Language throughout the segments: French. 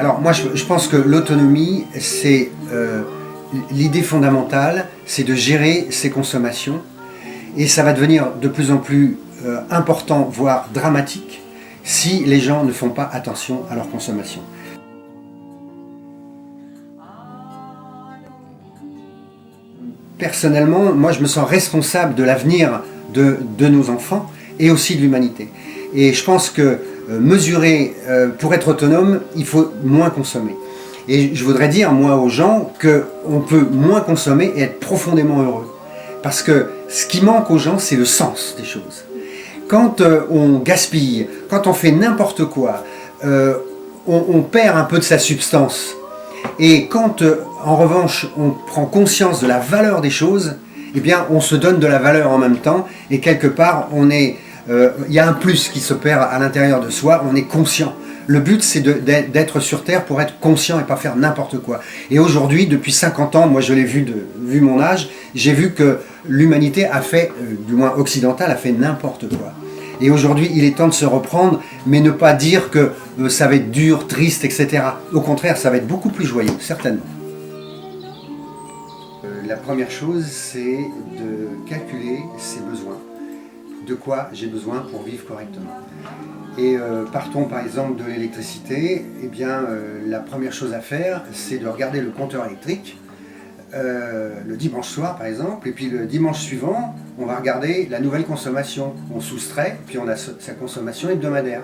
Alors moi je pense que l'autonomie, c'est l'idée fondamentale, c'est de gérer ses consommations, et ça va devenir de plus en plus important, voire dramatique, si les gens ne font pas attention à leur consommation. Personnellement, moi je me sens responsable de l'avenir de nos enfants et aussi de l'humanité. Et je pense que mesurer, pour être autonome, il faut moins consommer. Et je voudrais dire, moi, aux gens, qu'on peut moins consommer et être profondément heureux. Parce que ce qui manque aux gens, c'est le sens des choses. Quand on gaspille, quand on fait n'importe quoi, on perd un peu de sa substance. Et quand, en revanche, on prend conscience de la valeur des choses, eh bien, on se donne de la valeur en même temps, et quelque part, y a un plus qui s'opère à l'intérieur de soi, on est conscient. Le but, c'est d'être sur Terre pour être conscient et pas faire n'importe quoi. Et aujourd'hui, depuis 50 ans, moi je l'ai vu mon âge, j'ai vu que l'humanité a fait, du moins occidentale, a fait n'importe quoi. Et aujourd'hui, il est temps de se reprendre, mais ne pas dire que ça va être dur, triste, etc. Au contraire, ça va être beaucoup plus joyeux, certainement. La première chose, c'est de calculer ses besoins. De quoi j'ai besoin pour vivre correctement. Et partons par exemple de l'électricité, eh bien la première chose à faire, c'est de regarder le compteur électrique le dimanche soir par exemple, et puis le dimanche suivant, on va regarder la nouvelle consommation. On soustrait, puis on a sa consommation hebdomadaire.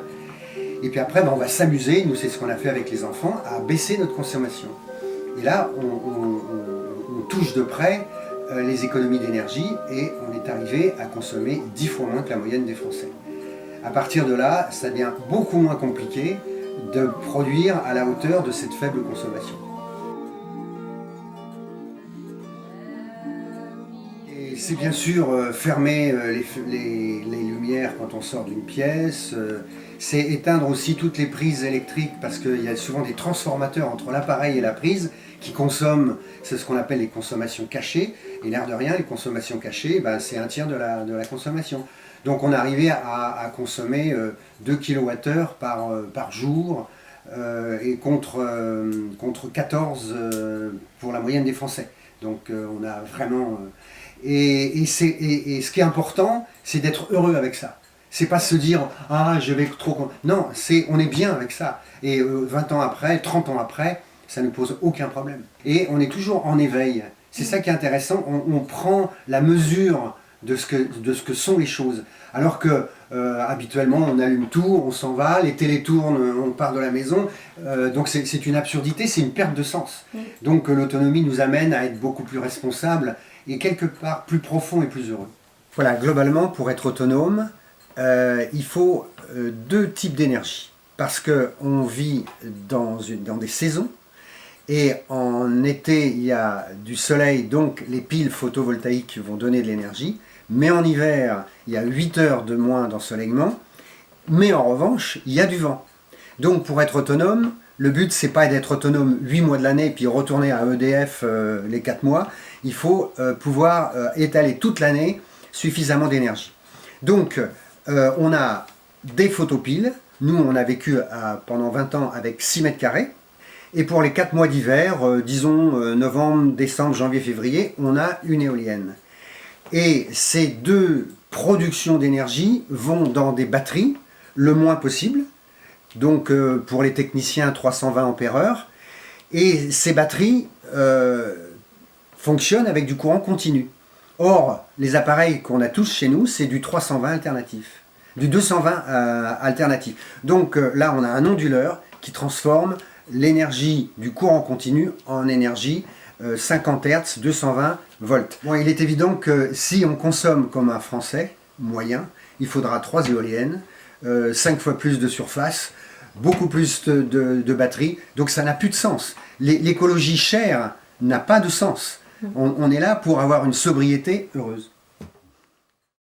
Et puis après, on va s'amuser, nous c'est ce qu'on a fait avec les enfants, à baisser notre consommation. Et là, on touche de près les économies d'énergie et on est arrivé à consommer 10 fois moins que la moyenne des Français. À partir de là, ça devient beaucoup moins compliqué de produire à la hauteur de cette faible consommation. Et c'est bien sûr fermer les lumières quand on sort d'une pièce, c'est éteindre aussi toutes les prises électriques parce qu'il y a souvent des transformateurs entre l'appareil et la prise qui consomment, c'est ce qu'on appelle les consommations cachées, et l'air de rien, les consommations cachées, c'est un tiers de la consommation. Donc on est arrivé à consommer 2 kWh par jour, et contre 14 pour la moyenne des Français. Donc on a vraiment... Et ce qui est important, c'est d'être heureux avec ça. C'est pas se dire « Ah, je vais trop... » Non, on est bien avec ça. Et 20 ans après, 30 ans après, ça ne pose aucun problème. Et on est toujours en éveil. C'est ça qui est intéressant, on prend la mesure de ce que sont les choses. Alors que habituellement on allume tout, on s'en va, les télés tournent, on part de la maison. Donc c'est une absurdité, c'est une perte de sens. Donc l'autonomie nous amène à être beaucoup plus responsables et quelque part plus profond et plus heureux. Voilà, globalement, pour être autonome, il faut 2 types d'énergie. Parce qu'on vit dans des saisons. Et en été, il y a du soleil, donc les piles photovoltaïques vont donner de l'énergie. Mais en hiver, il y a 8 heures de moins d'ensoleillement. Mais en revanche, il y a du vent. Donc pour être autonome, le but, c'est pas d'être autonome 8 mois de l'année puis retourner à EDF les 4 mois. Il faut pouvoir étaler toute l'année suffisamment d'énergie. Donc on a des photopiles. Nous, on a vécu pendant 20 ans avec 6 mètres carrés. Et pour les 4 mois d'hiver, disons novembre, décembre, janvier, février, on a une éolienne. Et ces 2 productions d'énergie vont dans des batteries le moins possible. Donc pour les techniciens, 320 ampères-heure. Et ces batteries fonctionnent avec du courant continu. Or, les appareils qu'on a tous chez nous, c'est du 320 alternatif. Du 220 alternatif. Donc là, on a un onduleur qui transforme l'énergie du courant continu en énergie 50 Hz, 220 volts. Bon, il est évident que si on consomme comme un Français moyen, il faudra 3 éoliennes, 5 fois plus de surface, beaucoup plus de batteries, donc ça n'a plus de sens. L'écologie chère n'a pas de sens. On est là pour avoir une sobriété heureuse.